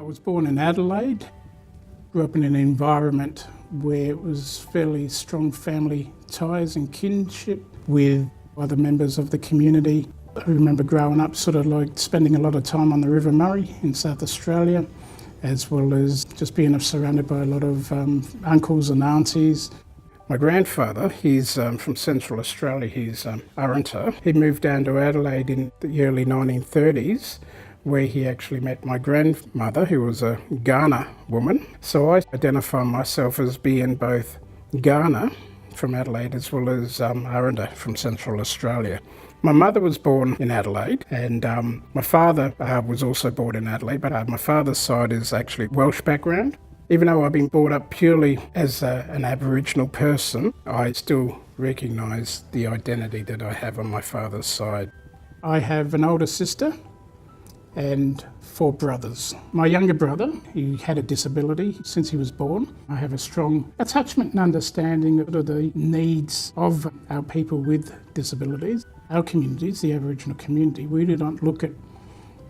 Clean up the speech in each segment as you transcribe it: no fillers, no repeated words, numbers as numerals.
was born in Adelaide, grew up in an environment where it was fairly strong family ties and kinship with other members of the community. I remember growing up sort of like spending a lot of time on the River Murray in South Australia, as well as just being surrounded by a lot of uncles and aunties. My grandfather, he's from Central Australia, he's Arunta. He moved down to Adelaide in the early 1930s, where he actually met my grandmother, who was a Ghana woman. So I identify myself as being both Ghana from Adelaide as well as Arunta from Central Australia. My mother was born in Adelaide, and my father was also born in Adelaide, but my father's side is actually Welsh background. Even though I've been brought up purely as an Aboriginal person, I still recognise the identity that I have on my father's side. I have an older sister and 4 brothers. My younger brother, he had a disability since he was born. I have a strong attachment and understanding of the needs of our people with disabilities. Our communities, the Aboriginal community, we do not look at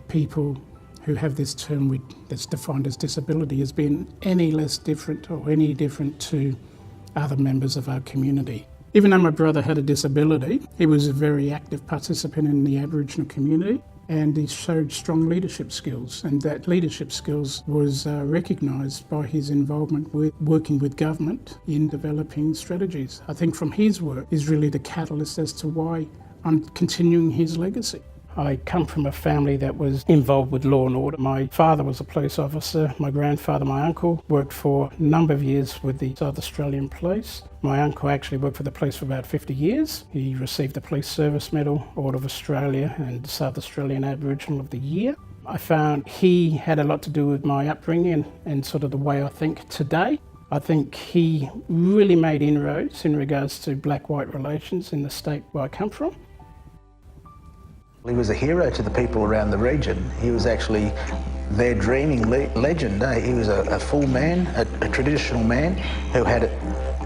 people who have this term that's defined as disability as being any less different or any different to other members of our community. Even though my brother had a disability, he was a very active participant in the Aboriginal community, and he showed strong leadership skills, and that leadership skills was recognised by his involvement with working with government in developing strategies. I think from his work is really the catalyst as to why I'm continuing his legacy. I come from a family that was involved with law and order. My father was a police officer. My grandfather, my uncle, worked for a number of years with the South Australian Police. My uncle actually worked for the police for about 50 years. He received the Police Service Medal, Order of Australia, and South Australian Aboriginal of the Year. I found he had a lot to do with my upbringing and sort of the way I think today. I think he really made inroads in regards to black-white relations in the state where I come from. He was a hero to the people around the region. He was actually their dreaming legend. He was a full man, a traditional man who had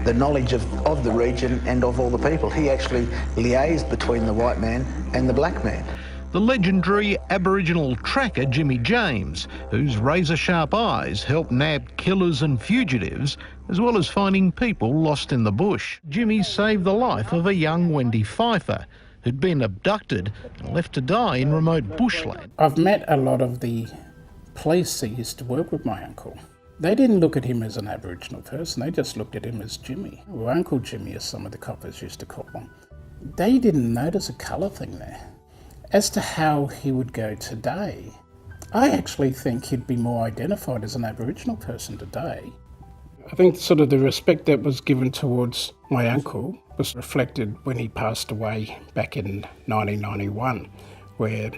the knowledge of the region and of all the people. He actually liaised between the white man and the black man. The legendary Aboriginal tracker Jimmy James, whose razor-sharp eyes helped nab killers and fugitives, as well as finding people lost in the bush. Jimmy saved the life of a young Wendy Pfeiffer, who'd been abducted and left to die in remote bushland. I've met a lot of the police that used to work with my uncle. They didn't look at him as an Aboriginal person, they just looked at him as Jimmy, or Uncle Jimmy as some of the coppers used to call him. They didn't notice a colour thing there. As to how he would go today, I actually think he'd be more identified as an Aboriginal person today. I think sort of the respect that was given towards my uncle was reflected when he passed away back in 1991, where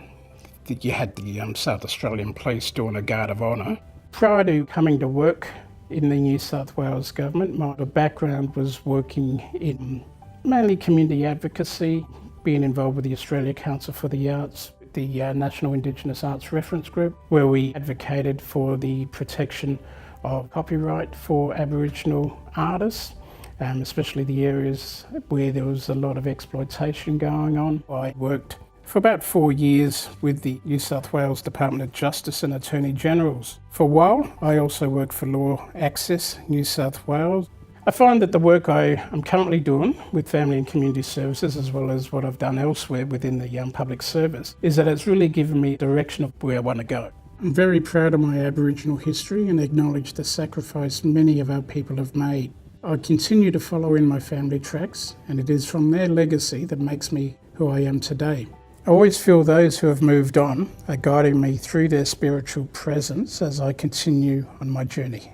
you had the South Australian Police doing a guard of honour. Prior to coming to work in the New South Wales government, my background was working in mainly community advocacy, being involved with the Australia Council for the Arts, the National Indigenous Arts Reference Group, where we advocated for the protection of copyright for Aboriginal artists, especially the areas where there was a lot of exploitation going on. I worked for about 4 years with the New South Wales Department of Justice and Attorney Generals. For a while, I also worked for Law Access New South Wales. I find that the work I am currently doing with Family and Community Services, as well as what I've done elsewhere within the public service, is that it's really given me a direction of where I want to go. I'm very proud of my Aboriginal history and acknowledge the sacrifice many of our people have made. I continue to follow in my family tracks, and it is from their legacy that makes me who I am today. I always feel those who have moved on are guiding me through their spiritual presence as I continue on my journey.